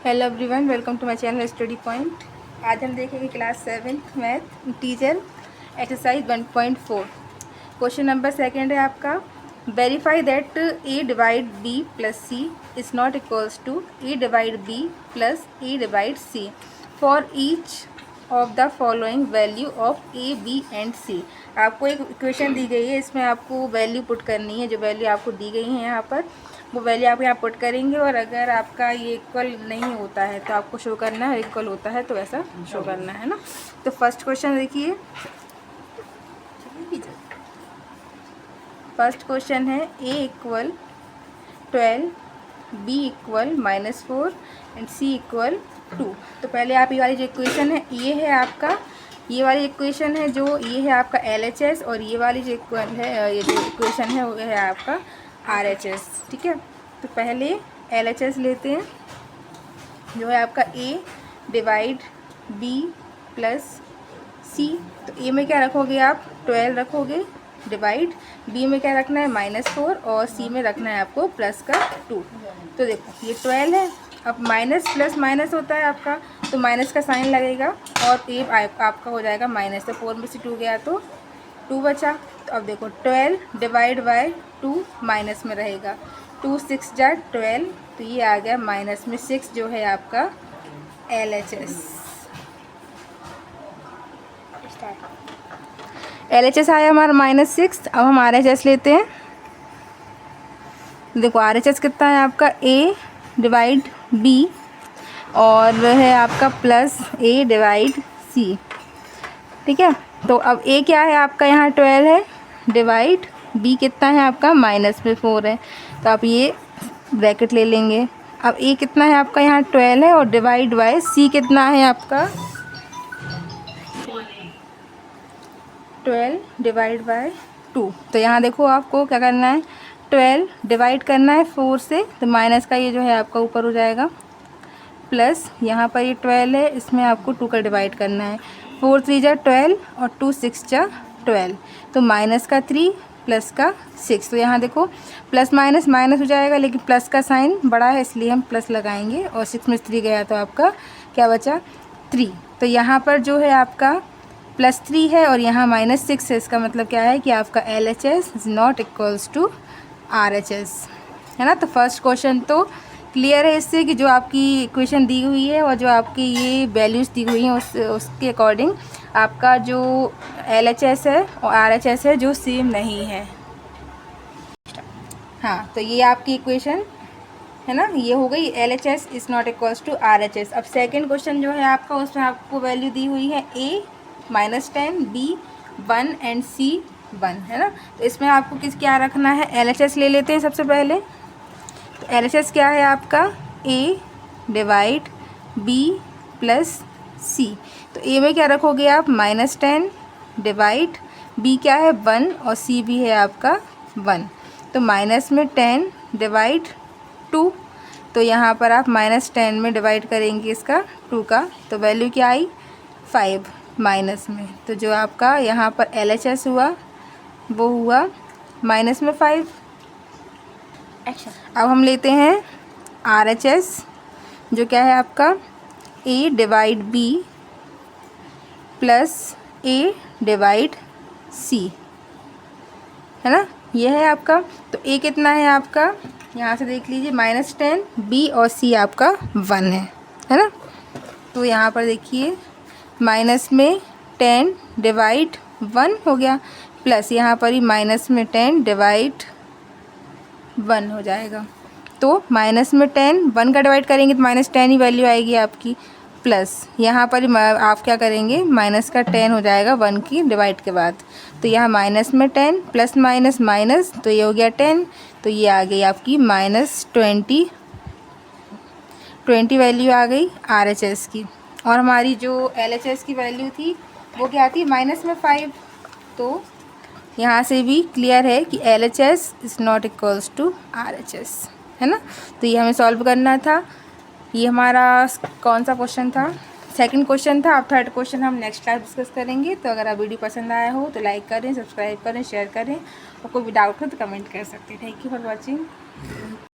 Hello everyone, welcome to my channel study point. आज हम देखेंगे class 7th math integer exercise 1.4। Question number second है आपका, verify that a divide b plus c is not equals to a divide b plus a divide c for each of the following value of a b and c. आपको एक equation दी गई है, इसमें आपको value put करनी है। जो value आपको दी गई है यहाँ पर, वो वैल्यू आप यहाँ पुट करेंगे और अगर आपका ये इक्वल नहीं होता है तो आपको शो करना है, इक्वल होता है तो ऐसा शो करना है ना। तो फर्स्ट क्वेश्चन देखिए, फर्स्ट क्वेश्चन है A equal 12, B equal -4 and C equal 2। तो पहले आप ये वाली जो इक्वेशन है, ये है आपका, ये वाली इक्वेशन है जो ये है आपका LHS, और ये वाली जो इक्वल है, ये जो इक्वेशन है वो है आपका RHS। ठीक है, तो पहले LHS लेते हैं, जो है आपका A divide B plus C। तो A में क्या रखोगे आप, 12 रखोगे, डिवाइड B में क्या रखना है, -4, और C में रखना है आपको प्लस का 2। तो देखो ये 12 है, अब माइनस प्लस माइनस होता है आपका, तो माइनस का साइन लगेगा और A आपका हो जाएगा माइनस। तो 4 में से 2 गया तो 2 बचा। तो अब देखो 12 डिवाइड बाय 2 माइनस में रहेगा, 2 6 जा 12, तो ये आ गया माइनस में 6 जो है आपका LHS। LHS आया हमारा -6। अब हम RHS लेते हैं। देखो RHS कितना है आपका, A डिवाइड B और है आपका प्लस A डिवाइड C। ठीक है, तो अब A क्या है आपका, यहाँ 12 है, डिवाइड B कितना है आपका, -4 है, तो आप ये ब्रैकेट ले लेंगे। अब A कितना है आपका, यहाँ 12 है, और डिवाइड बाय C कितना है आपका 12 डिवाइड बाय 2। तो यहाँ देखो आपको क्या करना है, 12 डिवाइड करना है 4 से, तो माइनस का ये जो है आपका ऊपर हो जाएगा, प्लस यहाँ पर ये 12 है, इसमें आपको 2 का डिवाइड करना है। 4 3 जा 12 और 2 6 जा 12, तो माइनस का 3 प्लस का 6। तो यहाँ देखो प्लस माइनस माइनस हो जाएगा, लेकिन प्लस का साइन बड़ा है इसलिए हम प्लस लगाएंगे, और 6 में 3 गया तो आपका क्या बचा, 3। तो यहाँ पर जो है आपका +3 है और यहाँ -6 है, इसका मतलब क्या है कि आपका LHS is not equals to RHS, है ना। तो फर्स्ट क्वेश्चन तो क्लियर है इससे कि जो आपकी इक्वेशन दी हुई है और जो आपकी ये वैल्यूज़ दी हुई हैं उसके अकॉर्डिंग आपका जो LHS है और RHS है जो सेम नहीं है। हाँ, तो ये आपकी इक्वेशन है ना, ये हो गई LHS is not equals to RHS। अब सेकंड क्वेश्चन जो है आपका, उसमें आपको वैल्यू दी हुई है A -10, B 1 एंड C 1, है ना। तो इसमें आपको क्या रखना है, LHS ले लेते हैं सबसे पहले। तो LHS क्या है आपका, A divide B plus C। तो A में क्या रखोगे आप, -10 डिवाइड B क्या है 1 और C भी है आपका 1, तो माइनस में 10 डिवाइड 2। तो यहाँ पर आप -10 में डिवाइड करेंगे इसका 2 का, तो वैल्यू क्या आई 5 माइनस में। तो जो आपका यहाँ पर LHS हुआ वो हुआ -5। अब हम लेते हैं RHS, जो क्या है आपका A divide B plus A divide C, है ना, ये है आपका। तो A कितना है आपका, यहाँ से देख लीजिए -10, B और C आपका 1 है ना। तो यहाँ पर देखिए माइनस में 10 डिवाइड 1 हो गया, प्लस यहाँ पर ही माइनस में 10 डिवाइड 1 हो जाएगा। तो माइनस में 10, 1 का डिवाइड करेंगे तो -10 ही वैल्यू आएगी आपकी, प्लस यहाँ पर आप क्या करेंगे, माइनस का 10 हो जाएगा 1 की डिवाइड के बाद। तो यहाँ माइनस में 10 प्लस माइनस माइनस, तो ये हो गया 10, तो ये आ गई आपकी -20 वैल्यू आ गई RHS की। और हमारी जो LHS की वैल्यू थी वो क्या थी, -5। तो यहाँ से भी क्लियर है कि LHS is not equals to RHS, है ना। तो ये हमें सॉल्व करना था। ये हमारा कौन सा क्वेश्चन था, सेकंड क्वेश्चन था। अब थर्ड क्वेश्चन हम नेक्स्ट क्लास डिस्कस करेंगे। तो अगर आप वीडियो पसंद आया हो तो लाइक करें, सब्सक्राइब करें, शेयर करें, और कोई भी डाउट हो तो कमेंट कर सकते हैं। Thank you for watching.